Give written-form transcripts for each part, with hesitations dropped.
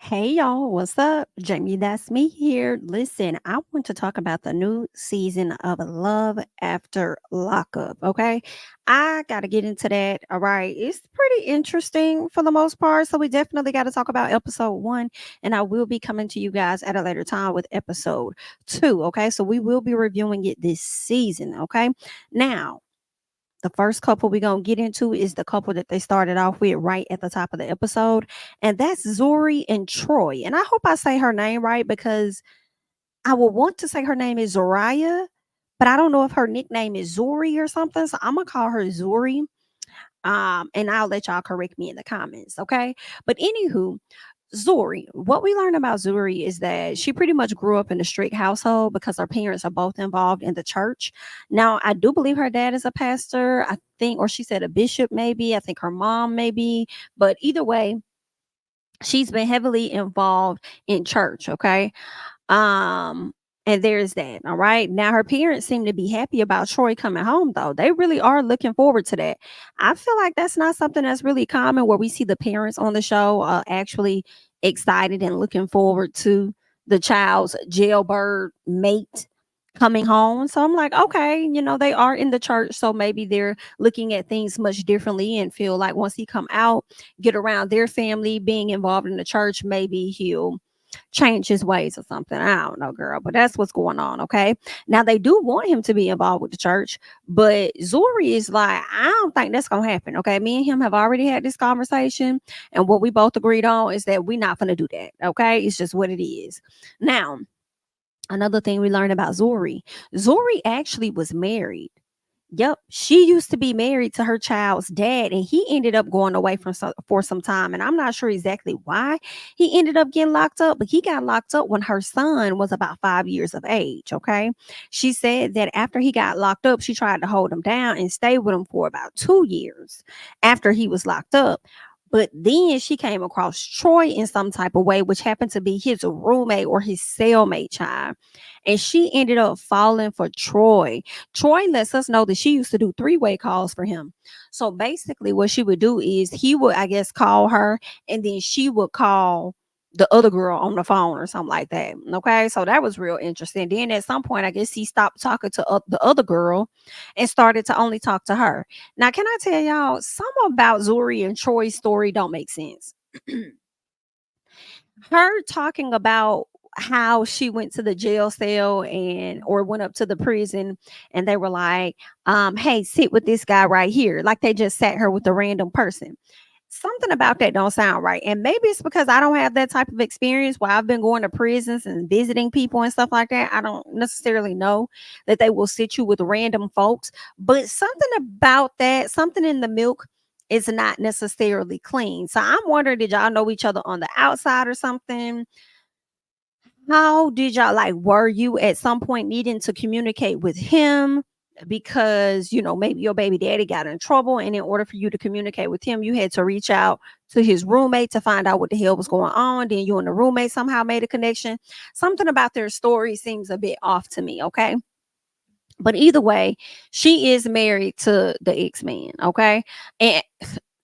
Hey y'all, what's up? Jamie, that's me here. Listen, I want to talk about the new season of Love After Lockup. Okay, I got to get into that. All right, it's pretty interesting for the most part. So, we definitely got to talk about episode one, and I will be coming to you guys at a later time with episode two. Okay, so we will be reviewing it this season. Okay, now the first couple we're gonna get into is the couple that they started off with right at the top of the episode, and that's Zori and Troy. And I hope I say her name right because I will want to say her name is Zoriah, but I don't know if her nickname is Zori or something. So I'm gonna call her Zori. And I'll let y'all correct me in the comments, okay? But anywho, Zori, what we learned about Zuri is that she pretty much grew up in a strict household because her parents are both involved in the church. Now, I do believe her dad is a pastor, I think, or she said a bishop, maybe. I think her mom, maybe. But either way, she's been heavily involved in church, okay? Um, and there's that. All right. Now her parents seem to be happy about Troy coming home, though. They really are looking forward to that. I feel like that's not something that's really common where we see the parents on the show actually excited and looking forward to the child's jailbird mate coming home. So I'm like, okay, they are in the church, so maybe they're looking at things much differently and feel like once he come out, get around their family, being involved in the church, maybe he'll change his ways or something. I don't know, girl, but that's what's going on. Okay. Now they do want him to be involved with the church, but Zori is like, I don't think that's gonna happen. Okay. Me and him have already had this conversation, and what we both agreed on is that we're not gonna do that. Okay. It's just what it is. Now, another thing we learned about Zori actually was married. Yep, she used to be married to her child's dad, and he ended up going away for some time. And I'm not sure exactly why he ended up getting locked up, but he got locked up when her son was about 5 years of age. Okay, she said that after he got locked up, she tried to hold him down and stay with him for about 2 years after he was locked up. But then she came across Troy in some type of way, which happened to be his roommate or his cellmate child. And she ended up falling for Troy. Troy lets us know that she used to do three-way calls for him. So basically, what she would do is he would, I guess, call her, and then she would call the other girl on the phone or something like that. Okay, so that was real interesting. Then at some point, I guess he stopped talking to the other girl and started to only talk to her. Now, can I tell y'all something about Zuri and Troy's story don't make sense? Her talking about how she went to the jail cell and or went up to the prison, and they were like, hey, sit with this guy right here, like they just sat her with a random person. Something about that don't sound right, and maybe it's because I don't have that type of experience where I've been going to prisons and visiting people and stuff like that. I don't necessarily know that they will sit you with random folks, but something about that, something in the milk is not necessarily clean. So I'm wondering, did y'all know each other on the outside or something? How did y'all, like, were you at some point needing to communicate with him because, maybe your baby daddy got in trouble, and in order for you to communicate with him, you had to reach out to his roommate to find out what the hell was going on. Then you and the roommate somehow made a connection. Something about their story seems a bit off to me, okay? But either way, she is married to the ex-man, okay? And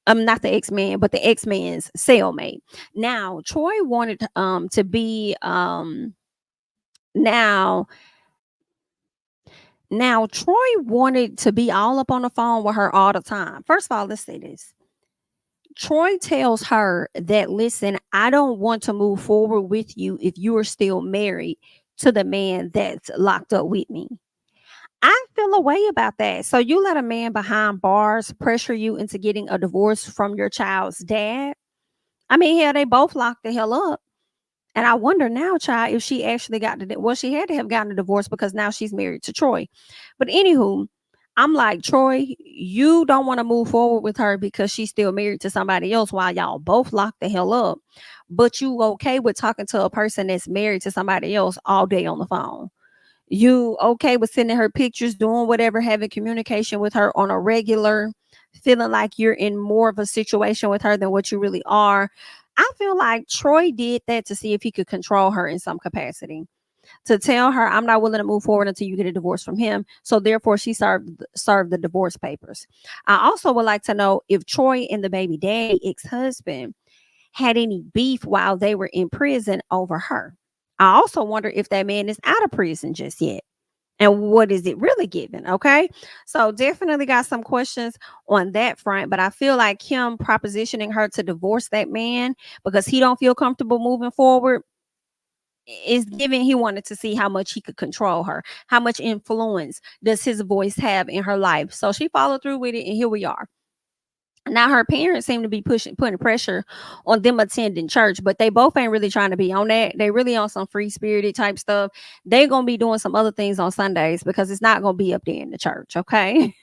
not the ex-man, but the ex-man's cellmate. Now, Troy wanted to be now now Troy wanted to be all up on the phone with her all the time. First of all, let's say this. Troy tells her that, listen, I don't want to move forward with you if you are still married to the man that's locked up with me. I feel a way about that. So you let a man behind bars pressure you into getting a divorce from your child's dad? I mean, hell, they both locked the hell up. And I wonder now, child, if she actually got well, she had to have gotten a divorce because now she's married to Troy. But anywho, I'm like, Troy, you don't want to move forward with her because she's still married to somebody else while y'all both locked the hell up. But you okay with talking to a person that's married to somebody else all day on the phone? You okay with sending her pictures, doing whatever, having communication with her on a regular, feeling like you're in more of a situation with her than what you really are? I feel like Troy did that to see if he could control her in some capacity. To tell her, I'm not willing to move forward until you get a divorce from him. So therefore, she served the divorce papers. I also would like to know if Troy and the baby daddy ex-husband had any beef while they were in prison over her. I also wonder if that man is out of prison just yet. And what is it really giving? Okay. So definitely got some questions on that front. But I feel like him propositioning her to divorce that man because he don't feel comfortable moving forward is giving he wanted to see how much he could control her. How much influence does his voice have in her life? So she followed through with it, and here we are. Now her parents seem to be putting pressure on them attending church, but they both ain't really trying to be on that. They really on some free spirited type stuff. They gonna be doing some other things on Sundays because it's not gonna be up there in the church. Okay.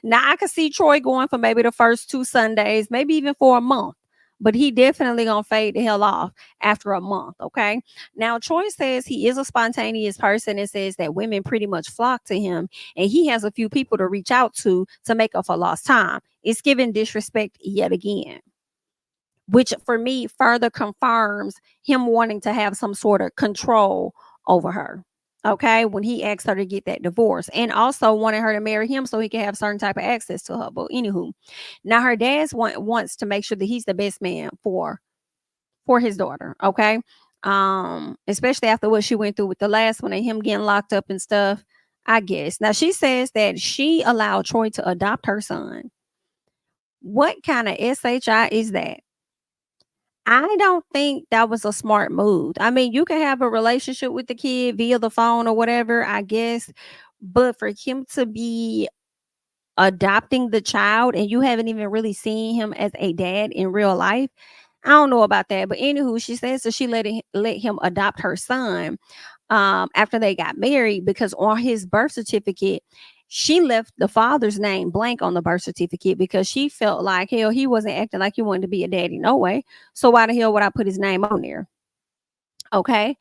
Now I can see Troy going for maybe the first 2 Sundays, maybe even for a month. But he definitely gonna fade the hell off after a month. Okay. Now Troy says he is a spontaneous person and says that women pretty much flock to him, and he has a few people to reach out to make up for lost time. It's giving disrespect yet again, which for me further confirms him wanting to have some sort of control over her. Okay, when he asked her to get that divorce, and also wanted her to marry him so he can have certain type of access to her. But anywho, now her dad's wants to make sure that he's the best man for his daughter. Okay, especially after what she went through with the last one and him getting locked up and stuff. I guess now she says that she allowed Troy to adopt her son. What kind of SHI is that? I don't think that was a smart move. I mean, you can have a relationship with the kid via the phone or whatever, I guess, but for him to be adopting the child and you haven't even really seen him as a dad in real life, I don't know about that. But anywho, she says that she let him adopt her son after they got married because on his birth certificate, she left the father's name blank on the birth certificate because she felt like hell he wasn't acting like he wanted to be a daddy no way. So why the hell would I put his name on there? Okay.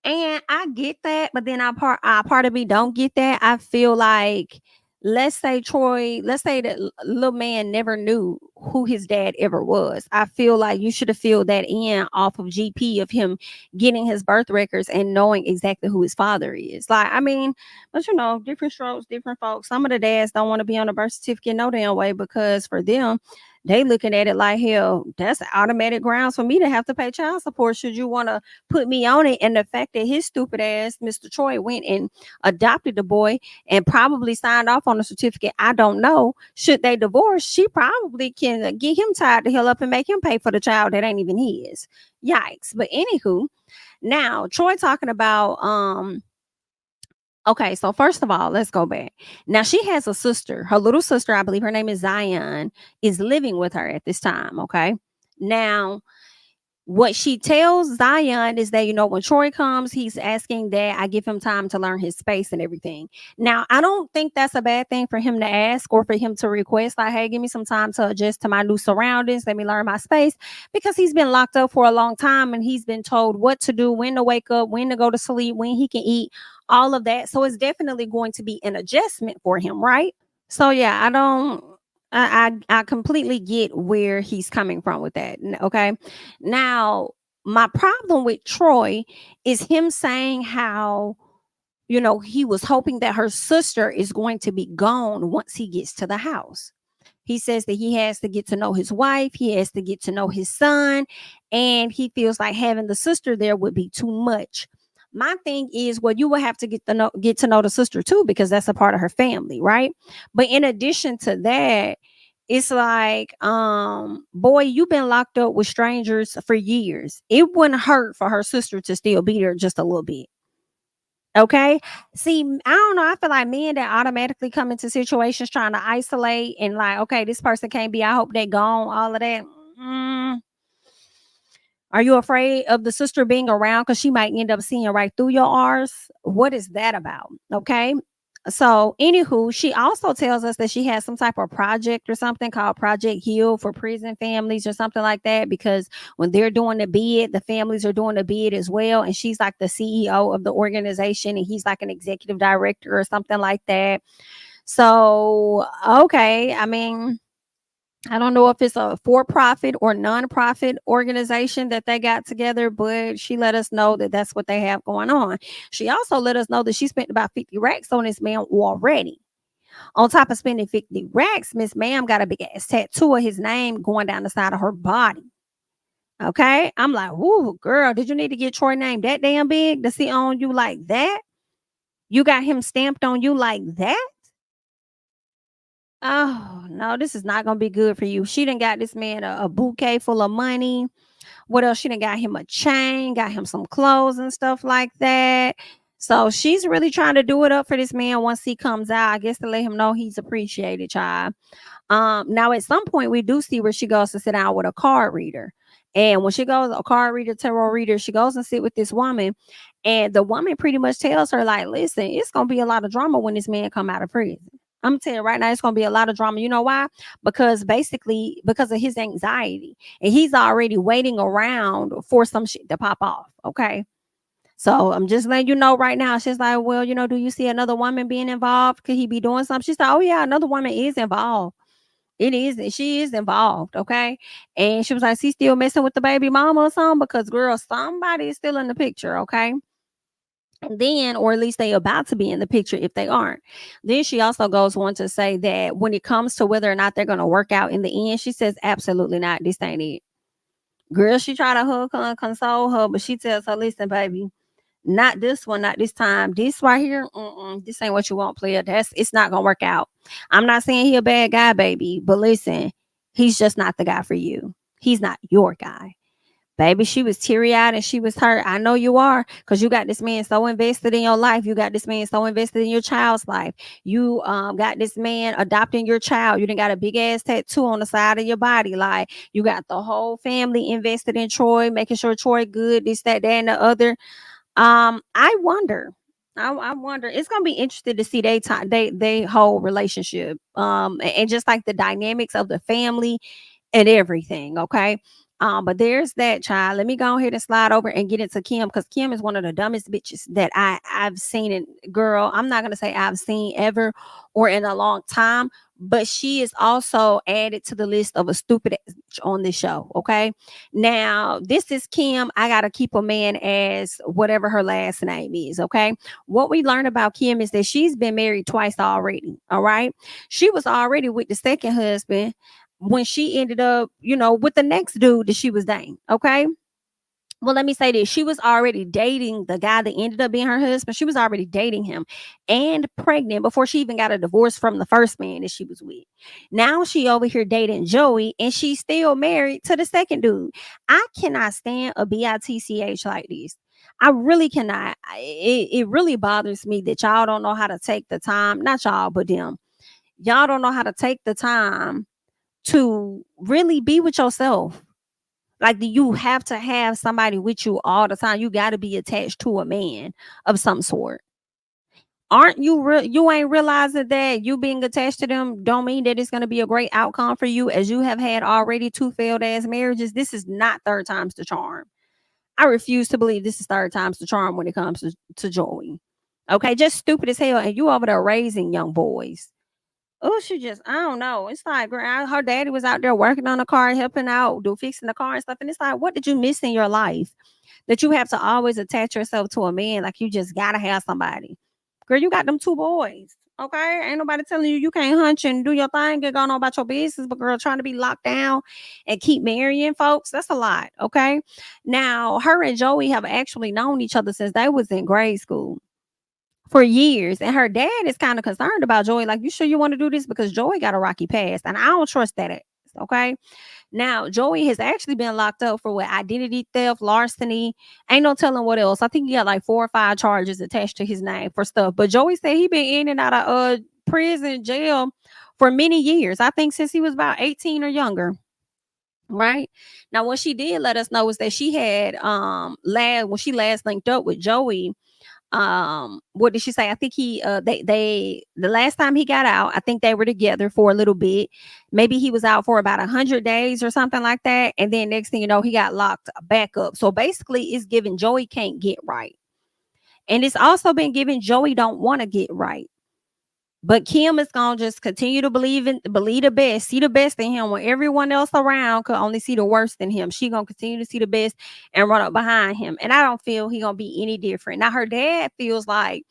And I get that, but then part of me don't get that. I feel like let's say that little man never knew who his dad ever was. I feel like you should have filled that in off of GP of him getting his birth records and knowing exactly who his father is. Like, I mean, but different strokes, different folks. Some of the dads don't want to be on the birth certificate no damn way because for them, they looking at it like hell, that's automatic grounds for me to have to pay child support should you want to put me on it. And the fact that his stupid ass, Mr. Troy, went and adopted the boy and probably signed off on the certificate. I don't know. Should they divorce, she probably can get him tied the hell up and make him pay for the child that ain't even his. Yikes. But anywho, now Troy talking about okay, so first of all, let's go back. Now she has a sister. Her little sister, I believe her name is Zion, is living with her at this time. Okay. Now what she tells Zion is that, when Troy comes, he's asking that I give him time to learn his space and everything. Now, I don't think that's a bad thing for him to ask or for him to request, like, hey, give me some time to adjust to my new surroundings. Let me learn my space because he's been locked up for a long time and he's been told what to do, when to wake up, when to go to sleep, when he can eat, all of that. So it's definitely going to be an adjustment for him, right? So yeah, I don't I completely get where he's coming from with that. Okay. Now, my problem with Troy is him saying how, he was hoping that her sister is going to be gone once he gets to the house. He says that he has to get to know his wife, he has to get to know his son, and he feels like having the sister there would be too much. My thing is, well, you will have to get to know the sister too, because that's a part of her family, right? But in addition to that, it's like, boy, you've been locked up with strangers for years. It wouldn't hurt for her sister to still be there just a little bit. Okay. See, I don't know. I feel like men that automatically come into situations trying to isolate and like, okay, this person can't be. I hope they gone. All of that. Mm, are you afraid of the sister being around because she might end up seeing right through your R's? What is that about? Okay. So, anywho, she also tells us that she has some type of project or something called Project Heal for prison families or something like that. Because when they're doing the bid, the families are doing the bid as well. And she's like the CEO of the organization and he's like an executive director or something like that. So, okay. I mean, I don't know if it's a for-profit or non-profit organization that they got together, but she let us know that that's what they have going on. She also let us know that she spent about 50 racks on this man already. On top of spending 50 racks, Miss Ma'am got a big ass tattoo of his name going down the side of her body. Okay. I'm like, whoo, girl, did you need to get Troy name that damn big to see on you like that? You got him stamped on you like that? Oh, no, this is not gonna be good for you. She done got this man a bouquet full of money. What else? She done got him a chain, got him some clothes and stuff like that. So she's really trying to do it up for this man once he comes out. I guess to let him know he's appreciated, child. Now at some point we do see where she goes to sit down with a card reader. And when she goes, a card reader, tarot reader, she goes and sit with this woman. And the woman pretty much tells her, like, listen, it's gonna be a lot of drama when this man come out of prison. I'm telling you right now, it's gonna be a lot of drama. You know why? Because basically, because of his anxiety. And he's already waiting around for some shit to pop off. Okay. So I'm just letting you know right now. She's like, well, do you see another woman being involved? Could he be doing something? She's like, oh yeah, another woman is involved. It is, she is involved, okay? And she was like, "She's still messing with the baby mama or something?" Because girl, somebody is still in the picture, okay? And then, or at least they about to be in the picture if they aren't. Then she also goes on to say that when it comes to whether or not they're gonna work out in the end, she says, absolutely not. This ain't it. Girl, she try to hug her and console her, but she tells her, listen, baby, not this one, not this time. This right here, this ain't what you want, player. It's not gonna work out. I'm not saying he a bad guy, baby, but listen, he's just not the guy for you. He's not your guy. Baby, she was teary eyed and she was hurt. I know you are, because you got this man so invested in your life. You got this man so invested in your child's life. You got this man adopting your child. You done got a big ass tattoo on the side of your body. Like, you got the whole family invested in Troy, making sure Troy good, this, that, and the other. I wonder. I wonder. It's gonna be interesting to see they whole relationship. And just like the dynamics of the family and everything. Okay. But there's that, child. Let me go ahead and slide over and get into Kim, because Kim is one of the dumbest bitches that I've seen. And girl, I'm not gonna say I've seen ever or in a long time, but she is also added to the list of a stupid ass bitch on this show. Okay. Now, this is Kim. I got to keep a man as whatever her last name is. Okay. What we learned about Kim is that she's been married twice already. All right. She was already with the second husband when she ended up, with the next dude that she was dating. Okay. Well, let me say this. She was already dating the guy that ended up being her husband. She was already dating him and pregnant before she even got a divorce from the first man that she was with. Now she over here dating Joey and she's still married to the second dude. I cannot stand a bitch like this. I really cannot. It really bothers me that y'all don't know how to take the time. Not y'all, but them. Y'all don't know how to take the time to really be with yourself. Like, do you have to have somebody with you all the time? You got to be attached to a man of some sort. Aren't you you ain't realizing that you being attached to them don't mean that it's going to be a great outcome for you, as you have had already two failed ass marriages. This is not third time's the charm. I refuse to believe this is third time's the charm when it comes to Joey. Okay, just stupid as hell. And you over there raising young boys. Oh, she just, I don't know. It's like, girl, her daddy was out there working on the car, helping out, fixing the car and stuff. And it's like, what did you miss in your life that you have to always attach yourself to a man? Like, you just gotta have somebody. Girl, you got them two boys. Okay. Ain't nobody telling you can't hunch and do your thing, get going on about your business. But girl, trying to be locked down and keep marrying folks, that's a lot. Okay. Now, her and Joey have actually known each other since they was in grade school for years. And her dad is kind of concerned about Joey. Like, you sure you want to do this? Because Joey got a rocky past. And I don't trust that. Okay. Now, Joey has actually been locked up for what? Identity theft, larceny. Ain't no telling what else. I think he got like 4 or 5 charges attached to his name for stuff. But Joey said he been in and out of prison, jail for many years. I think since he was about 18 or younger. Right. Now, what she did let us know was that she had when she last linked up with Joey, what did she say? I think they the last time he got out, I think they were together for a little bit. Maybe he was out for about 100 days or something like that, and then next thing you know, he got locked back up. So basically, it's giving Joey can't get right, and it's also been giving Joey don't want to get right. But Kim is gonna just continue to believe the best, see the best in him when everyone else around could only see the worst in him. She gonna continue to see the best and run up behind him. And I don't feel he gonna be any different. Now her dad feels like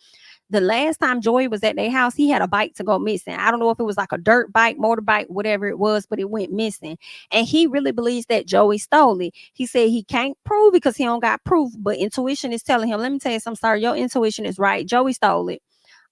The last time Joey was at their house, he had a bike to go missing. I don't know if it was like a dirt bike, motorbike, whatever it was, but it went missing. And he really believes that Joey stole it. He said he can't prove because he don't got proof, but intuition is telling him, let me tell you something, sorry, your intuition is right. Joey stole it.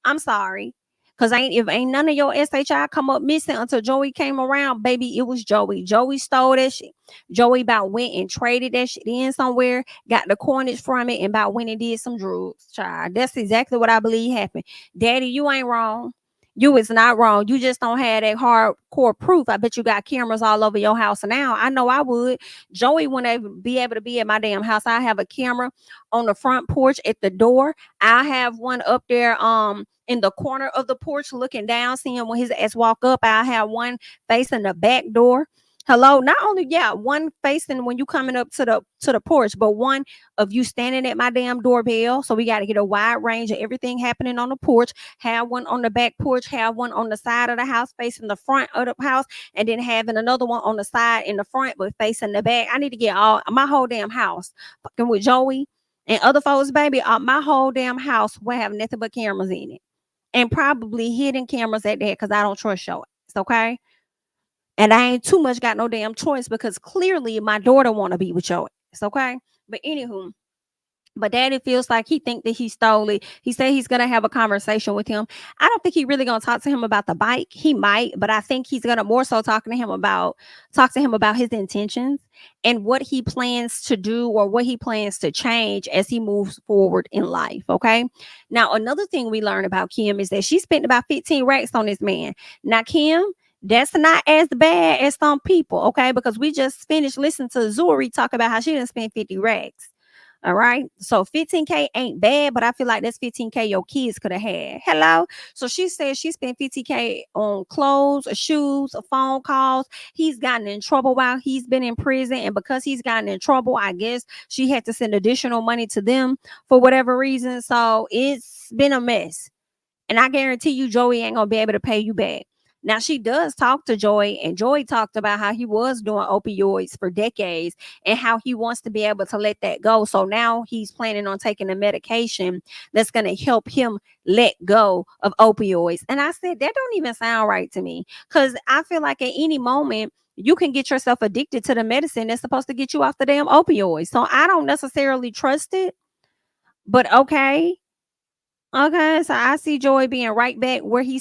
I'm sorry. Cause ain't none of your SHI come up missing until Joey came around, baby. It was Joey. Joey stole that shit. Joey about went and traded that shit in somewhere, got the coinage from it, and about went and did some drugs. Child, that's exactly what I believe happened. Daddy, you ain't wrong. You is not wrong. You just don't have that hardcore proof. I bet you got cameras all over your house now. I know I would. Joey wouldn't be able to be at my damn house. I have a camera on the front porch at the door. I have one up there in the corner of the porch looking down, seeing when his ass walk up. I have one facing the back door. Hello, not only one facing when you coming up to the porch, but one of you standing at my damn doorbell. So we got to get a wide range of everything happening on the porch. Have one on the back porch, have one on the side of the house facing the front of the house, and then having another one on the side in the front but facing the back. I need to get all my whole damn house fucking with Joey and other folks, baby. My whole damn house will have nothing but cameras in it, and probably hidden cameras at that because I don't trust your ass, okay? And I ain't too much got no damn choice because clearly my daughter want to be with your ass, okay? But anywho, but daddy feels like he think that he stole it. He said he's gonna have a conversation with him. I don't think he really gonna talk to him about the bike. He might, but I think he's gonna more so talk to him about his intentions and what he plans to do or what he plans to change as he moves forward in life. Okay. Now another thing we learned about Kim is that she spent about 15 racks on this man. Now Kim, that's not as bad as some people, okay? Because we just finished listening to Zori talk about how she didn't spend 50 racks. All right. So 15K ain't bad, but I feel like that's 15K your kids could have had. Hello. So she said she spent 50K on clothes, shoes, phone calls. He's gotten in trouble while he's been in prison. And because he's gotten in trouble, I guess she had to send additional money to them for whatever reason. So it's been a mess. And I guarantee you, Joey ain't gonna be able to pay you back. Now she does talk to Joy, and Joy talked about how he was doing opioids for decades and how he wants to be able to let that go. So now he's planning on taking a medication that's going to help him let go of opioids. And I said, that don't even sound right to me because I feel like at any moment you can get yourself addicted to the medicine that's supposed to get you off the damn opioids. So I don't necessarily trust it, but okay. Okay, so I see Joy being right back where he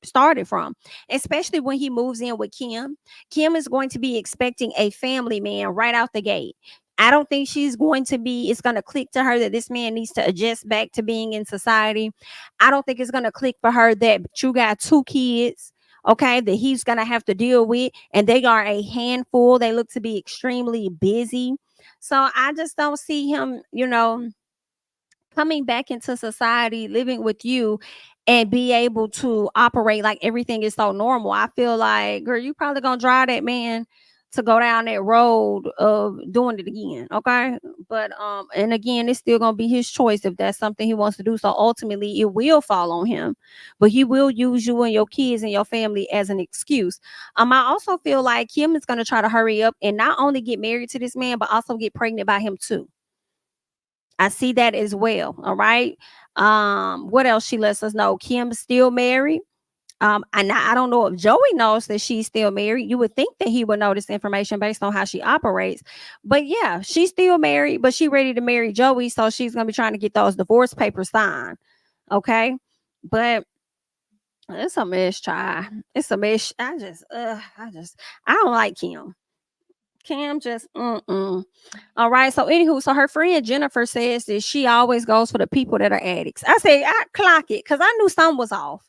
started from, especially when he moves in with Kim. Kim is going to be expecting a family man right out the gate. I don't think it's going to click to her that this man needs to adjust back to being in society. I don't think it's going to click for her that you got two kids, okay, that he's going to have to deal with, and they are a handful. They look to be extremely busy. So I just don't see him, coming back into society, living with you, and be able to operate like everything is so normal. I feel like, girl, you probably gonna drive that man to go down that road of doing it again. Okay. But and again, it's still gonna be his choice if that's something he wants to do. So ultimately it will fall on him. But he will use you and your kids and your family as an excuse. I also feel like Kim is gonna try to hurry up and not only get married to this man, but also get pregnant by him too. I see that as well. All right. What else she lets us know? Kim's still married. And I don't know if Joey knows that she's still married. You would think that he would know this information based on how she operates. But yeah, she's still married, but she ready to marry Joey. So she's gonna be trying to get those divorce papers signed. Okay. But it's a mess, child. It's a mess. I don't like Kim. Kim just all right. So anywho, so her friend Jennifer says that she always goes for the people that are addicts. I say I clock it because I knew something was off.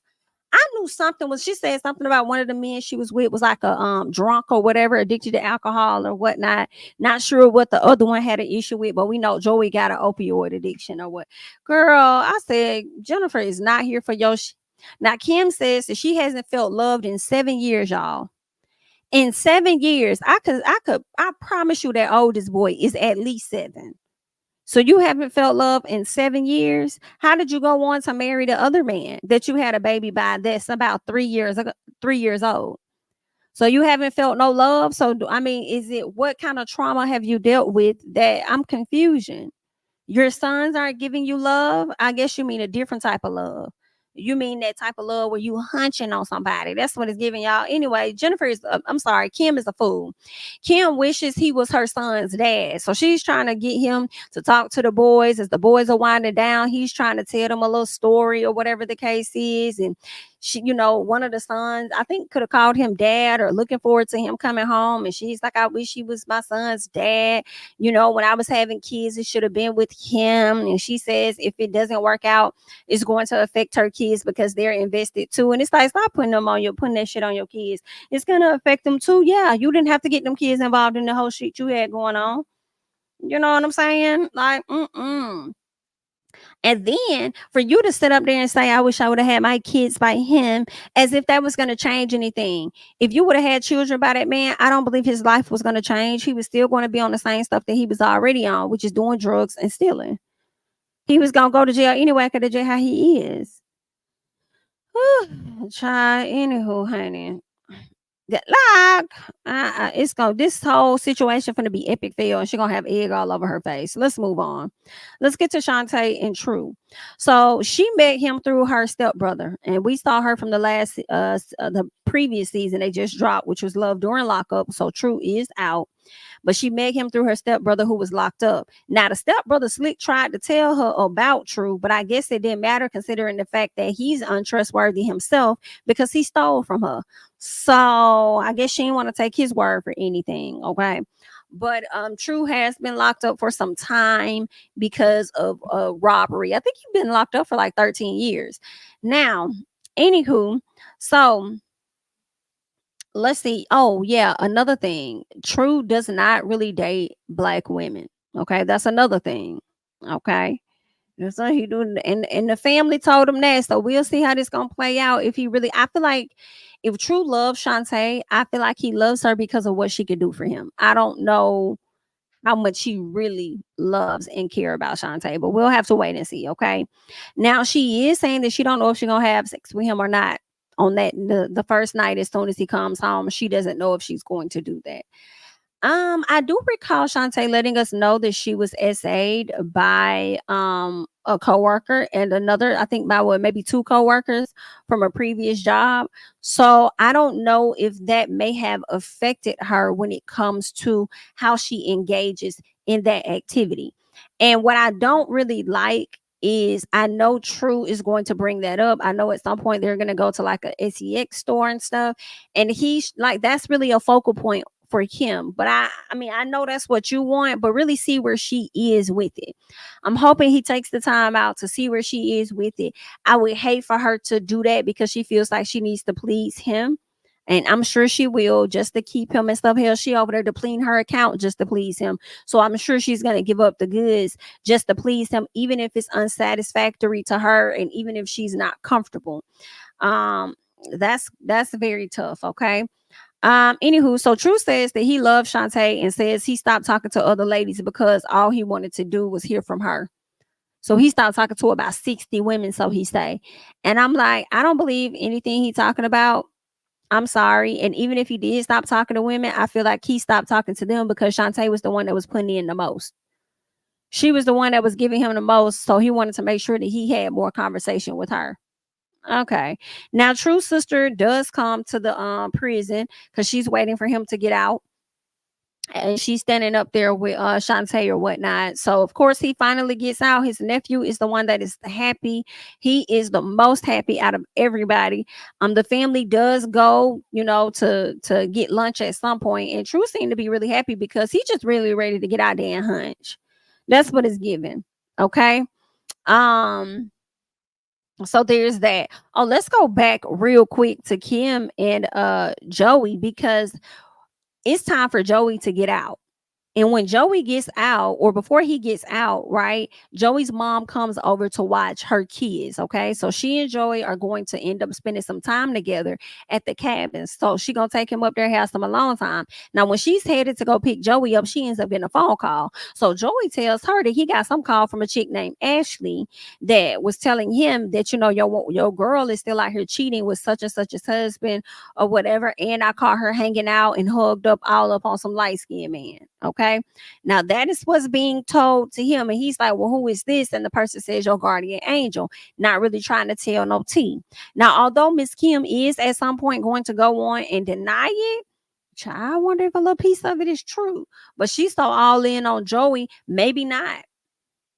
I knew something was. She said something about one of the men she was with was like a drunk or whatever, addicted to alcohol or whatnot. Not sure what the other one had an issue with, but we know Joey got an opioid addiction or what. Girl, I said Jennifer is not here for your. Now Kim says that she hasn't felt loved in 7 years, y'all. In 7 years, I promise you that oldest boy is at least 7. So you haven't felt love in 7 years. How did you go on to marry the other man that you had a baby by that's about 3 years ago, 3 years old? So you haven't felt no love. So I mean, is it what kind of trauma have you dealt with that I'm confusion? Your sons aren't giving you love. I guess you mean a different type of love. You mean that type of love where you hunching on somebody. That's what it's giving y'all. Anyway, Jennifer is, I'm sorry, Kim is a fool. Kim wishes he was her son's dad. So she's trying to get him to talk to the boys as the boys are winding down. He's trying to tell them a little story or whatever the case is. And she, one of the sons, I think, could have called him dad or looking forward to him coming home. And she's like, I wish he was my son's dad. When I was having kids, it should have been with him. And she says if it doesn't work out, it's going to affect her kids because they're invested too. And it's like, stop putting that shit on your kids. It's gonna affect them too. Yeah, you didn't have to get them kids involved in the whole shit you had going on. You know what I'm saying? Like, And then for you to sit up there and say, I wish I would have had my kids by him, as if that was going to change anything. If you would have had children by that man, I don't believe his life was going to change. He was still going to be on the same stuff that he was already on, which is doing drugs and stealing. He was going to go to jail anyway because of jail how he is. Child, anywho, honey. Like, it's going this whole situation gonna be epic fail, and she gonna have egg all over her face. Let's move on. Let's get to Shante and True. So she met him through her stepbrother, and we saw her from the previous season they just dropped, which was Love During Lockup. So True is out, but she met him through her stepbrother who was locked up. Now, the stepbrother Slick tried to tell her about True, but I guess it didn't matter considering the fact that he's untrustworthy himself because he stole from her. So I guess she didn't want to take his word for anything. Okay. But True has been locked up for some time because of robbery. I think he's been locked up for like 13 years. Now, anywho, so let's see. Oh, yeah, another thing. True does not really date black women. Okay, that's another thing. Okay. That's what he doing. And the family told him that. So we'll see how this gonna play out. If he really I feel like if True loves Shantae, I feel like he loves her because of what she could do for him. I don't know how much he really loves and care about Shantae, but we'll have to wait and see. Okay. Now she is saying that she don't know if she's gonna have sex with him or not on the first night as soon as he comes home. She doesn't know if she's going to do that. I do recall Shantae letting us know that she was SA'd by a coworker and another, I think by maybe two coworkers from a previous job. So I don't know if that may have affected her when it comes to how she engages in that activity. And what I don't really like is I know True is going to bring that up. I know at some point they're going to go to like a SEX store and stuff. And he's like, that's really a focal point for him. But I mean, I know that's what you want, but really see where she is with it. I'm hoping he takes the time out to see where she is with it. I would hate for her to do that because she feels like she needs to please him. And I'm sure she will, just to keep him and stuff. Hell, she over there depleting her account just to please him. So I'm sure she's going to give up the goods just to please him, even if it's unsatisfactory to her and even if she's not comfortable. Um, that's very tough. Okay. Anywho, so True says that he loves Shantae and says he stopped talking to other ladies because all he wanted to do was hear from her. So he stopped talking to about 60 women, so he say. And I'm like, I don't believe anything he talking about. I'm sorry. And even if he did stop talking to women, I feel like he stopped talking to them because Shantae was the one that was putting in the most. She was the one that was giving him the most. So he wanted to make sure that he had more conversation with her. Okay. Now, True sister does come to the prison because she's waiting for him to get out. And she's standing up there with Shantae or whatnot. So of course he finally gets out. His nephew is the one that is happy. He is the most happy out of everybody. The family does go, to get lunch at some point, and True seemed to be really happy because he's just really ready to get out there and hunch. That's what it's given. Okay. Um, so there's that. Oh, let's go back real quick to Kim and Joey because it's time for Joey to get out. And when Joey gets out, or before he gets out, right, Joey's mom comes over to watch her kids. Okay. So she and Joey are going to end up spending some time together at the cabin. So she gonna take him up there, have some alone time. Now, when she's headed to go pick Joey up, she ends up getting a phone call. So Joey tells her that he got some call from a chick named Ashley that was telling him that, your girl is still out here cheating with such and such as husband or whatever. And I caught her hanging out and hugged up all up on some light skinned man. Okay. Now that is what's being told to him. And he's like, well, who is this? And the person says, your guardian angel, not really trying to tell no tea. Now, although Miss Kim is at some point going to go on and deny it, I wonder if a little piece of it is true. But she's so all in on Joey, maybe not.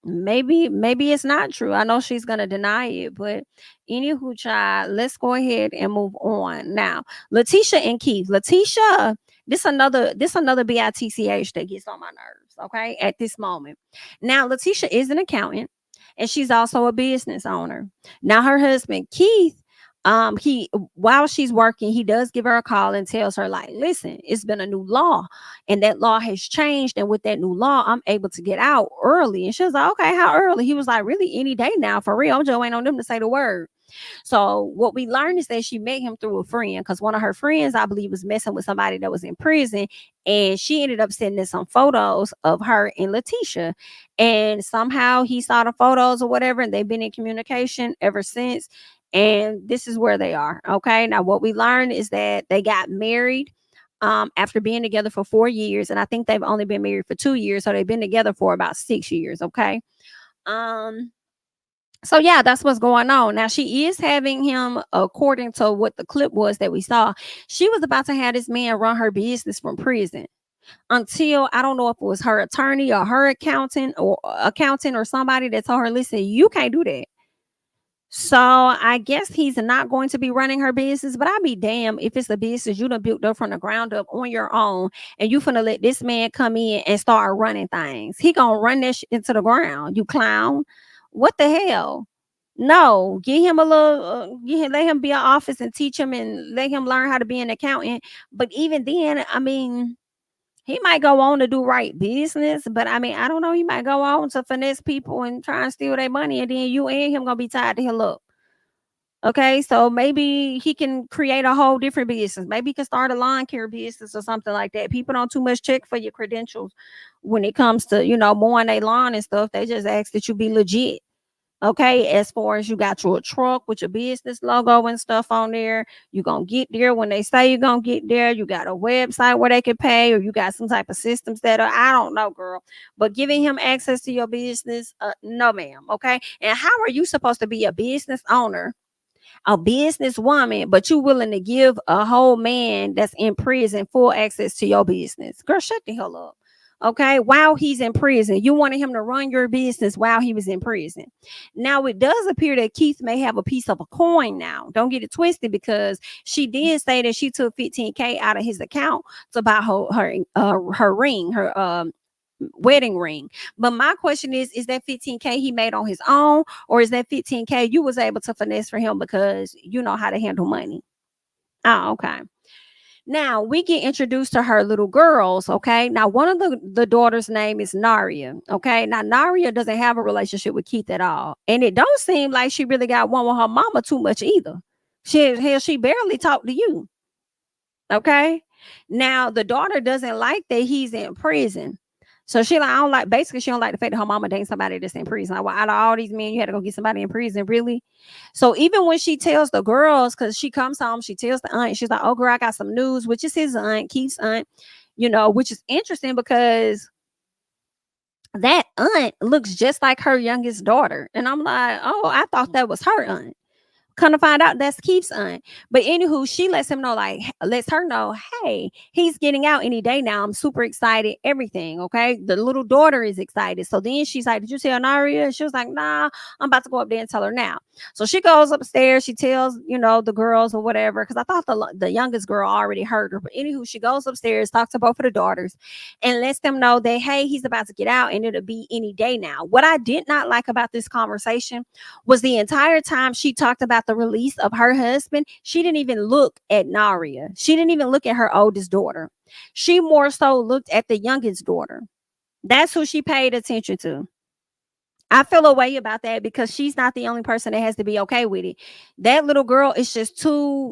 Maybe it's not true. I know she's gonna deny it, but anywho, child, let's go ahead and move on. Now, Leticia and Keith. Leticia, this another bitch that gets on my nerves, okay, at this moment. Now, Leticia is an accountant and she's also a business owner. Now, her husband, Keith, he while she's working, he does give her a call and tells her, like, listen, it's been a new law and that law has changed. And with that new law, I'm able to get out early. And she was like, okay, how early? He was like, really, any day now, for real. I'm just waiting on them to say the word. So what we learned is that she met him through a friend because one of her friends, I believe, was messing with somebody that was in prison. And she ended up sending some photos of her and Leticia. And somehow he saw the photos or whatever, and they've been in communication ever since. And this is where they are. Okay. Now, what we learned is that they got married after being together for 4 years. And I think they've only been married for 2 years. So they've been together for about 6 years. Okay. Um, so yeah, that's what's going on. Now she is having him, according to what the clip was that we saw, she was about to have this man run her business from prison until I don't know if it was her attorney or her accountant or somebody that told her, listen, you can't do that. So I guess he's not going to be running her business, but I'd be damn if it's a business you done built up from the ground up on your own, and you finna let this man come in and start running things. He gonna run that into the ground. You clown. What the hell? No, get him a little, let him be an office and teach him and let him learn how to be an accountant. But even then, I mean, he might go on to do right business, but I mean, I don't know. He might go on to finesse people and try and steal their money, and then you and him gonna be tied to hell up. Okay, so maybe he can create a whole different business. Maybe he can start a lawn care business or something like that. People don't too much check for your credentials when it comes to, mowing their lawn and stuff. They just ask that you be legit. Okay, as far as you got your truck with your business logo and stuff on there, you're gonna get there when they say you're gonna get there. You got a website where they can pay, or you got some type of systems that are, I don't know, girl. But giving him access to your business, no, ma'am. Okay, and how are you supposed to be a business owner, a businesswoman, but you willing to give a whole man that's in prison full access to your business? Girl, shut the hell up. Okay, while he's in prison, you wanted him to run your business while he was in prison. Now, it does appear that Keith may have a piece of a coin now. Don't get it twisted, because she did say that she took 15K out of his account to buy her ring, her wedding ring. But my question is that 15K he made on his own, or is that 15K you was able to finesse for him because you know how to handle money? Oh, okay. Now we get introduced to her little girls. Okay. Now, one of the daughters' name is Naria. Okay. Now, Naria doesn't have a relationship with Keith at all. And it don't seem like she really got one with her mama too much either. She barely talked to you. Okay. Now the daughter doesn't like that he's in prison. So she like, I don't like, basically she don't like the fact that her mama dating somebody that's in prison. Like, well, out of all these men, you had to go get somebody in prison, really? So even when she tells the girls, because she comes home, she tells the aunt, she's like, oh girl, I got some news, which is his aunt, Keith's aunt, which is interesting because that aunt looks just like her youngest daughter. And I'm like, oh, I thought that was her aunt. Come to find out, that's Keith's aunt. But anywho, she lets him know, like, lets her know, hey, he's getting out any day now. I'm super excited. Everything. Okay. The little daughter is excited. So then she's like, did you tell Naria? She was like, nah, I'm about to go up there and tell her now. So she goes upstairs. She tells, the girls or whatever, because I thought the youngest girl already heard her. But anywho, she goes upstairs, talks to both of the daughters, and lets them know that, hey, he's about to get out and it'll be any day now. What I did not like about this conversation was the entire time she talked about the release of her husband, she didn't even look at Naria. She didn't even look at her oldest daughter. She more so looked at the youngest daughter. That's who she paid attention to. I feel a way about that because she's not the only person that has to be okay with it. That little girl is just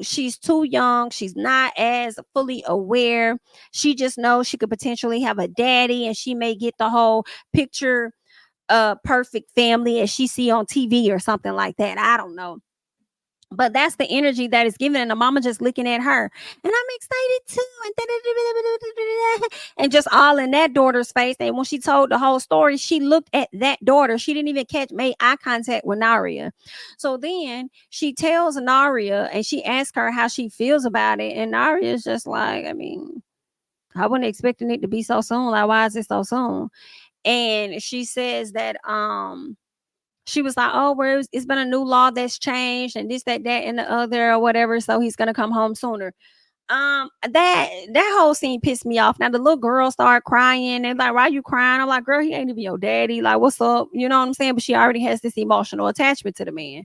she's too young. She's not as fully aware. She just knows she could potentially have a daddy, and she may get the whole picture perfect family as she see on TV or something like that. I don't know. But that's the energy that is given, and the mama just looking at her, and I'm excited too, and just all in that daughter's face. And when she told the whole story, she looked at that daughter. She didn't even made eye contact with Naria. So then she tells Naria, and she asks her how she feels about it, and Naria is just like, I mean, I wasn't expecting it to be so soon. Like, why is it so soon? And she says that she was like, "Oh, well, it's been a new law that's changed, and this, that, and the other, or whatever. So he's gonna come home sooner." That whole scene pissed me off. Now the little girl started crying and like, "Why you crying?" I'm like, "Girl, he ain't even your daddy. Like, what's up?" You know what I'm saying? But she already has this emotional attachment to the man,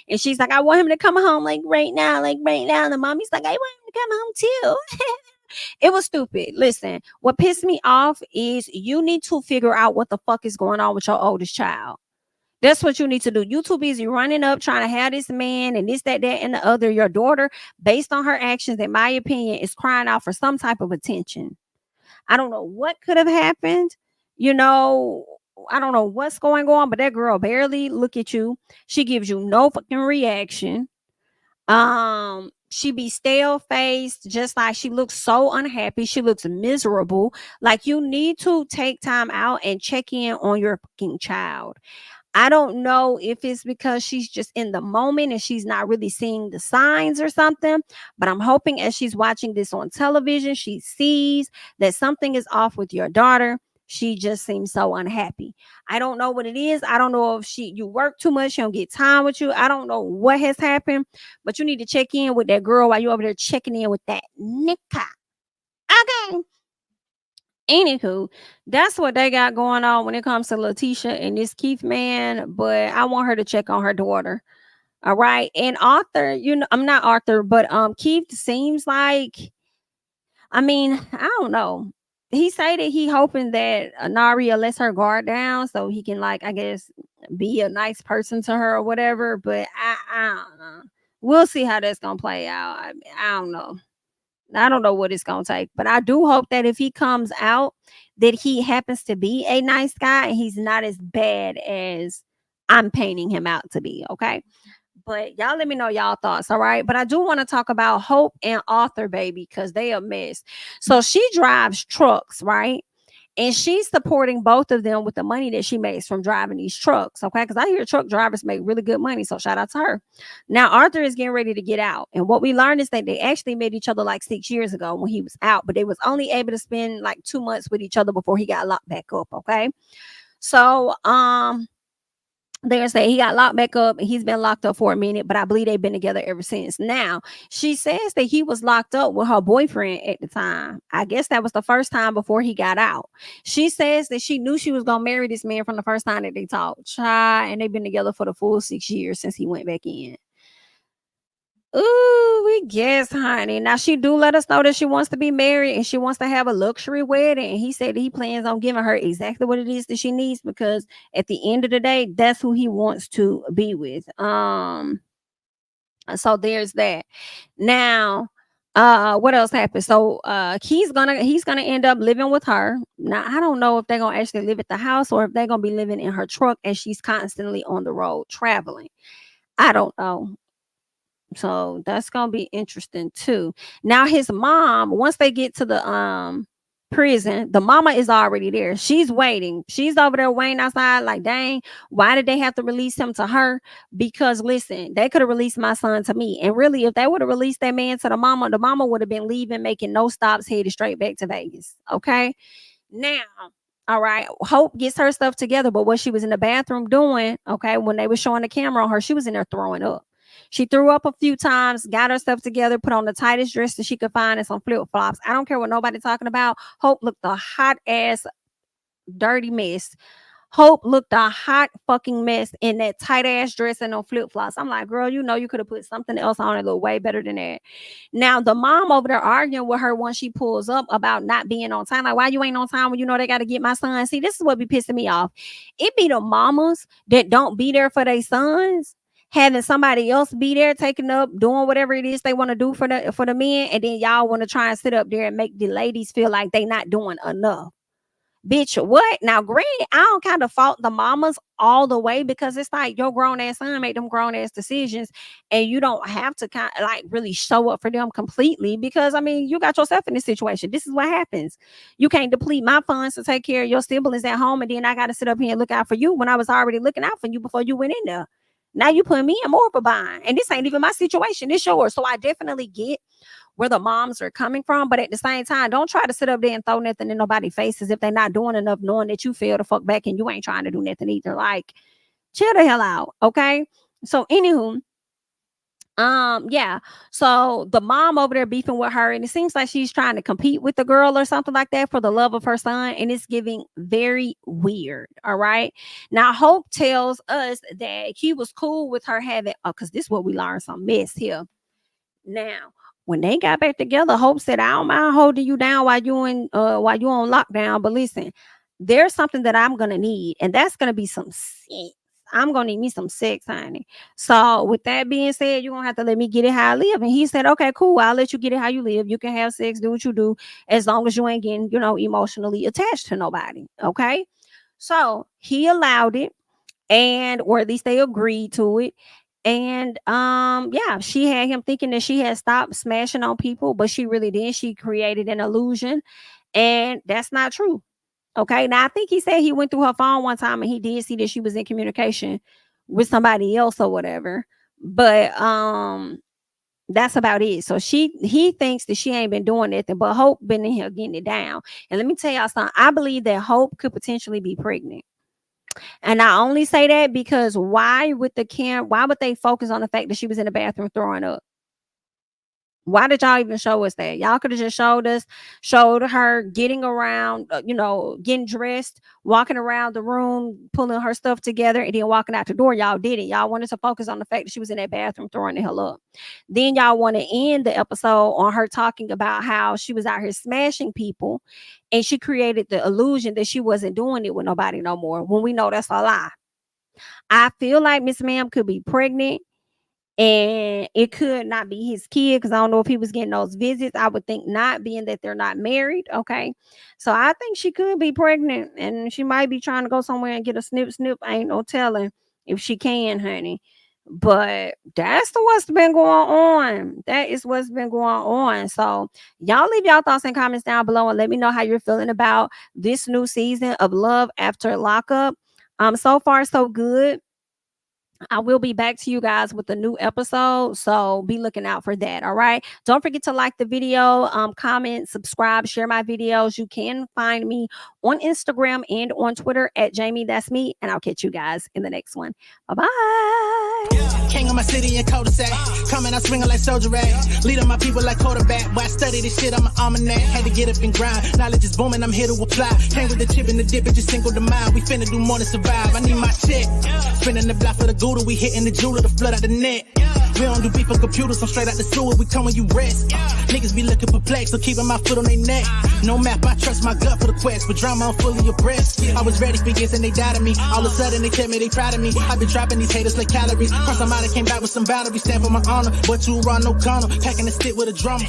and she's like, "I want him to come home like right now, like right now." And the mommy's like, "I want him to come home too." It was stupid. Listen, what pissed me off is you need to figure out what the fuck is going on with your oldest child. That's what you need to do. You too busy running up, trying to have this man and this, that, and the other. Your daughter, based on her actions, in my opinion, is crying out for some type of attention. I don't know what could have happened. You know, I don't know what's going on, but that girl barely look at you. She gives you no fucking reaction. She be stale faced, just like she looks so unhappy. She looks miserable. Like you need to take time out and check in on your fucking child. I don't know if it's because she's just in the moment and she's not really seeing the signs or something, but I'm hoping as she's watching this on television, she sees that something is off with your daughter. She just seems so unhappy. I don't know what it is. I don't know if you work too much, she don't get time with you. I don't know what has happened, but you need to check in with that girl while you over there checking in with that nigga. Okay. Anywho, that's what they got going on when it comes to Leticia and this Keith man. But I want her to check on her daughter. All right. And Arthur, I'm not Arthur, but Keith seems like, I mean, I don't know. He say that he hoping that Naria lets her guard down so he can, like, I guess, be a nice person to her or whatever. But I don't know. We'll see how that's gonna play out. I don't know. I don't know what it's gonna take, but I do hope that if he comes out, that he happens to be a nice guy and he's not as bad as I'm painting him out to be. Okay. But y'all let me know y'all thoughts, all right? But I do want to talk about Hope and Arthur, baby, because they a mess. So she drives trucks, right? And she's supporting both of them with the money that she makes from driving these trucks. Okay. Because I hear truck drivers make really good money. So shout out to her. Now, Arthur is getting ready to get out. And what we learned is that they actually met each other like 6 years ago when he was out, but they was only able to spend like 2 months with each other before he got locked back up. Okay. So, they say he got locked back up and he's been locked up for a minute, but I believe they've been together ever since. Now, she says that he was locked up with her boyfriend at the time. I guess that was the first time before he got out. She says that she knew she was going to marry this man from the first time that they talked. Child, and they've been together for the full 6 years since he went back in. Ooh, we guess, honey. Now she do let us know that she wants to be married and she wants to have a luxury wedding. And he said he plans on giving her exactly what it is that she needs because at the end of the day, that's who he wants to be with. So there's that. Now, what else happened? So he's gonna end up living with her. Now I don't know if they're gonna actually live at the house or if they're gonna be living in her truck and she's constantly on the road traveling. I don't know. So that's gonna be interesting too. Now his mom, once they get to the prison, the mama is already there. She's waiting. She's over there waiting outside, like, dang, why did they have to release him to her? Because listen, they could have released my son to me. And really, if they would have released that man to the mama would have been leaving, making no stops, headed straight back to Vegas. Okay. Now, all right, Hope gets her stuff together, but what she was in the bathroom doing, okay, when they were showing the camera on her, she was in there throwing up. She threw up a few times, got her stuff together, put on the tightest dress that she could find and some flip flops. I don't care what nobody talking about. Hope looked a hot ass dirty mess. Hope looked a hot fucking mess in that tight ass dress and no flip flops. I'm like, girl, you could have put something else on. It look way better than that. Now the mom over there arguing with her once she pulls up about not being on time. Like, why you ain't on time when you know they got to get my son? See, this is what be pissing me off. It be the mamas that don't be there for their sons, having somebody else be there, taking up, doing whatever it is they want to do for the men, and then y'all want to try and sit up there and make the ladies feel like they not doing enough. Bitch, what? Now, granted, I don't kind of fault the mamas all the way, because it's like your grown ass son made them grown ass decisions, and you don't have to kind of like really show up for them completely, because I mean, you got yourself in this situation. This is what happens. You can't deplete my funds to take care of your siblings at home, and then I got to sit up here and look out for you when I was already looking out for you before you went in there. Now you put me in more of a bind, and this ain't even my situation. It's yours. So I definitely get where the moms are coming from, but at the same time, don't try to sit up there and throw nothing in nobody's faces if they're not doing enough, knowing that you feel the fuck back and you ain't trying to do nothing either. Like, chill the hell out, okay? So anywho, yeah. So the mom over there beefing with her, and it seems like she's trying to compete with the girl or something like that for the love of her son, and it's giving very weird. All right. Now Hope tells us that he was cool with her having, because this is what we learned, some mess here. Now, when they got back together, Hope said, I don't mind holding you down while you on lockdown. But listen, there's something that I'm gonna need, and that's gonna be some sex. I'm gonna need me some sex, honey. So with that being said, you're gonna have to let me get it how I live. And he said, okay, cool, I'll let you get it how you live. You can have sex, do what you do, as long as you ain't getting, emotionally attached to nobody. Okay. So he allowed it, and or at least they agreed to it. And yeah, she had him thinking that she had stopped smashing on people, but she really didn't. She created an illusion, and that's not true. Okay. Now I think he said he went through her phone one time and he did see that she was in communication with somebody else or whatever. But that's about it. So he thinks that she ain't been doing nothing, but Hope been in here getting it down. And let me tell y'all something. I believe that Hope could potentially be pregnant. And I only say that because why would they focus on the fact that she was in the bathroom throwing up? Why did y'all even show us that? Y'all could have just showed her getting around, getting dressed, walking around the room, pulling her stuff together, and then walking out the door. Y'all didn't. Y'all wanted to focus on the fact that she was in that bathroom throwing the hell up. Then y'all want to end the episode on her talking about how she was out here smashing people, and she created the illusion that she wasn't doing it with nobody no more, when we know that's a lie. I feel like Miss Ma'am could be pregnant, and it could not be his kid, because I don't know if he was getting those visits. I would think not, being that they're not married. Okay. So I think she could be pregnant, and she might be trying to go somewhere and get a snip. Ain't no telling if she can, honey. But that's what's been going on. That is what's been going on. So y'all leave y'all thoughts and comments down below, and let me know how you're feeling about this new season of Love After Lockup. So far so good. I will be back to you guys with a new episode, so be looking out for that. All right. Don't forget to like the video, comment, subscribe, share my videos. You can find me on Instagram and on Twitter at JamiThatsMe, and I'll catch you guys in the next one. Bye-bye. King of my city and cul-de-sac. Coming out swinging like soldier rags. Leading my people like quarterback. Boy, I study this shit, I'm an almanac. Had to get up and grind. Knowledge is booming, I'm here to apply. Came with the chip and the dip, it just single the mind. We finna do more than survive. I need my check. Spinning the block for the Gouda. We hitting the jeweler, the flood out the net. We don't do beef on computers, I'm straight out the sewer. We come when you rest. Niggas be looking perplexed, so keeping my foot on their neck. No map, I trust my gut for the quest. But drama, I'm fully abreast. I was ready for years and they doubted me. All of a sudden they tell me they proud of me. I've been dropping these haters like calories. Cross them out and came back with some boundaries. Stand for my honor, but you run no corner. Packing the stick with a drummer.